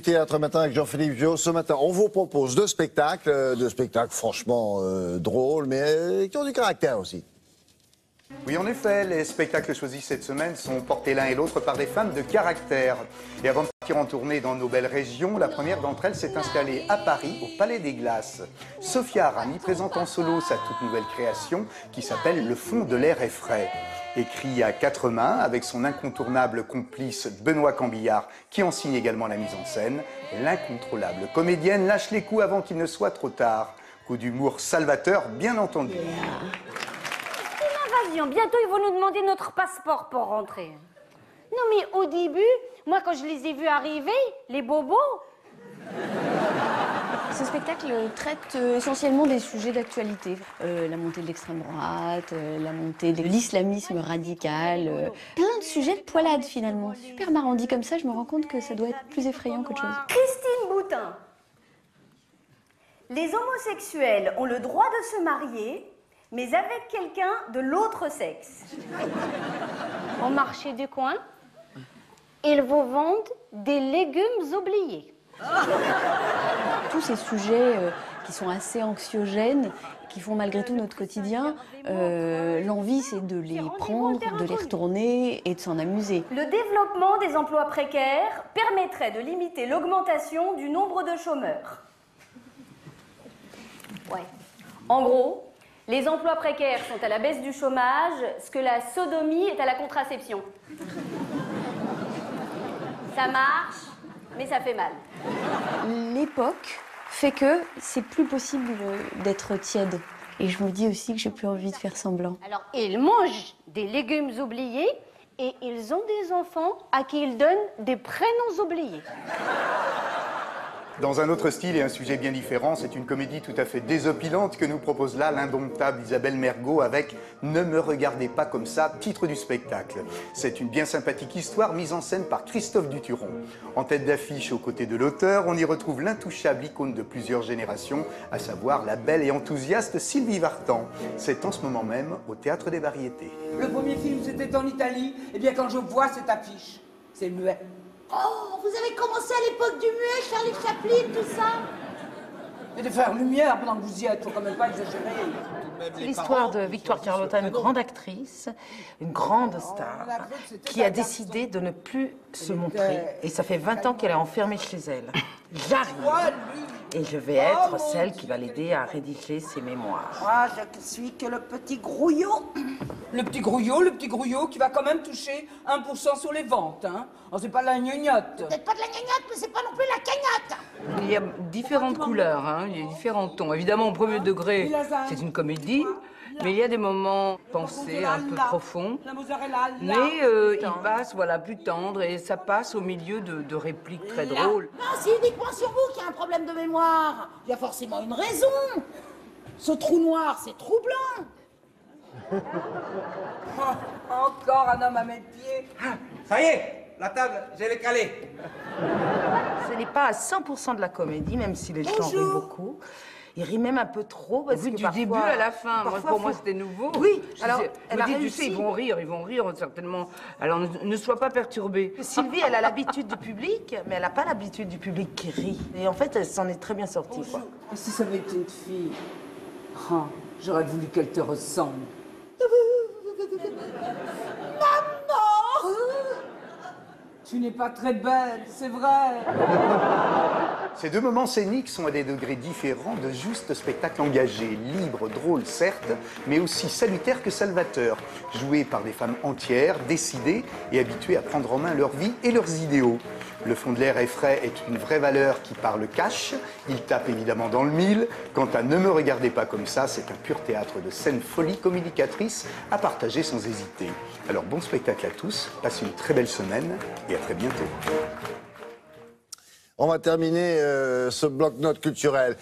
Théâtre matin avec Jean-Philippe Viau. Ce matin, on vous propose deux spectacles franchement drôles, mais qui ont du caractère aussi. Oui, en effet, les spectacles choisis cette semaine sont portés l'un et l'autre par des femmes de caractère. Et avant de partir en tournée dans nos belles régions, la première d'entre elles s'est installée à Paris, au Palais des Glaces. Sophia Arami présente en solo sa toute nouvelle création qui s'appelle Le fond de l'air est frais. Écrit à quatre mains avec son incontournable complice Benoît Cambillard qui en signe également la mise en scène, l'incontrôlable comédienne lâche les coups avant qu'il ne soit trop tard. Coup d'humour salvateur, bien entendu. Bientôt, ils vont nous demander notre passeport pour rentrer. Non, mais au début, moi, quand je les ai vus arriver, les bobos... Ce spectacle traite essentiellement des sujets d'actualité. La montée de l'extrême droite, la montée de l'islamisme radical. Plein de sujets de poilade, finalement. Super marrant. Dit comme ça, je me rends compte que ça doit être plus effrayant qu'autre chose. Christine Boutin. Les homosexuels ont le droit de se marier, mais avec quelqu'un de l'autre sexe. Au marché du coin, ils vous vendent des légumes oubliés. Tous ces sujets qui sont assez anxiogènes, qui font malgré tout notre quotidien, l'envie c'est de les prendre, de les retourner et de s'en amuser. Le développement des emplois précaires permettrait de limiter l'augmentation du nombre de chômeurs. Ouais. En gros, les emplois précaires sont à la baisse du chômage, ce que la sodomie est à la contraception. Ça marche, mais ça fait mal. L'époque fait que c'est plus possible d'être tiède. Et je me dis aussi que j'ai plus envie de faire semblant. Alors, ils mangent des légumes oubliés et ils ont des enfants à qui ils donnent des prénoms oubliés. Dans un autre style et un sujet bien différent, c'est une comédie tout à fait désopilante que nous propose là l'indomptable Isabelle Mergo avec « Ne me regardez pas comme ça », titre du spectacle. C'est une bien sympathique histoire mise en scène par Christophe Duturon. En tête d'affiche aux côtés de l'auteur, on y retrouve l'intouchable icône de plusieurs générations, à savoir la belle et enthousiaste Sylvie Vartan. C'est en ce moment même au Théâtre des Variétés. Le premier film, c'était en Italie. Eh bien, quand je vois cette affiche, c'est muet. Oh, vous avez commencé à l'époque du muet, Charlie Chaplin, tout ça? Et de faire lumière pendant que vous y êtes, faut quand même pas exagérer. C'est l'histoire de Victoire Carlotta, une grande actrice, une grande star, qui a décidé de ne plus se montrer. Et ça fait 20 ans qu'elle est enfermée chez elle. J'arrive et je vais être celle qui va l'aider à rédiger ses mémoires. Moi, je suis que le petit grouillot. Le petit grouillot qui va quand même toucher 1% sur les ventes, hein. Oh, c'est pas de la gnognotte. Peut-être pas de la gnognotte, mais c'est pas non plus la cagnotte. Il y a différentes couleurs, hein. Il y a différents tons. Évidemment, au premier degré, c'est une comédie, mais il y a des moments pensés, un peu profonds. Mais il passe, voilà, plus tendre, et ça passe au milieu de répliques très drôles. Non, c'est uniquement sur vous qu'il y a un problème de mémoire. Il y a forcément une raison. Ce trou noir, c'est troublant. Encore un homme à mes pieds. Ça y est, la table, j'ai les calés. Ce n'est pas à 100% de la comédie, même si les gens rient beaucoup. Il rit même un peu trop, parce que Du parfois, début à la fin, pour moi c'était nouveau. Oui, alors elle a réussi. Tu sais, ils vont rire certainement. Alors ne sois pas perturbé. Sylvie, elle a l'habitude du public, mais elle n'a pas l'habitude du public qui rit. Et en fait, elle s'en est très bien sortie, quoi. Et si ça avait été une fille, oh, j'aurais voulu qu'elle te ressemble. Maman! Tu n'es pas très belle, c'est vrai. Ces deux moments scéniques sont à des degrés différents de juste spectacle engagé, libre, drôle certes, mais aussi salutaire que salvateur, joué par des femmes entières, décidées et habituées à prendre en main leur vie et leurs idéaux. Le fond de l'air est frais est une vraie valeur qui parle cash, il tape évidemment dans le mille. Quant à Ne me regardez pas comme ça, c'est un pur théâtre de scène folie communicatrice à partager sans hésiter. Alors bon spectacle à tous, passez une très belle semaine et à très bientôt. On va terminer ce bloc-notes culturel.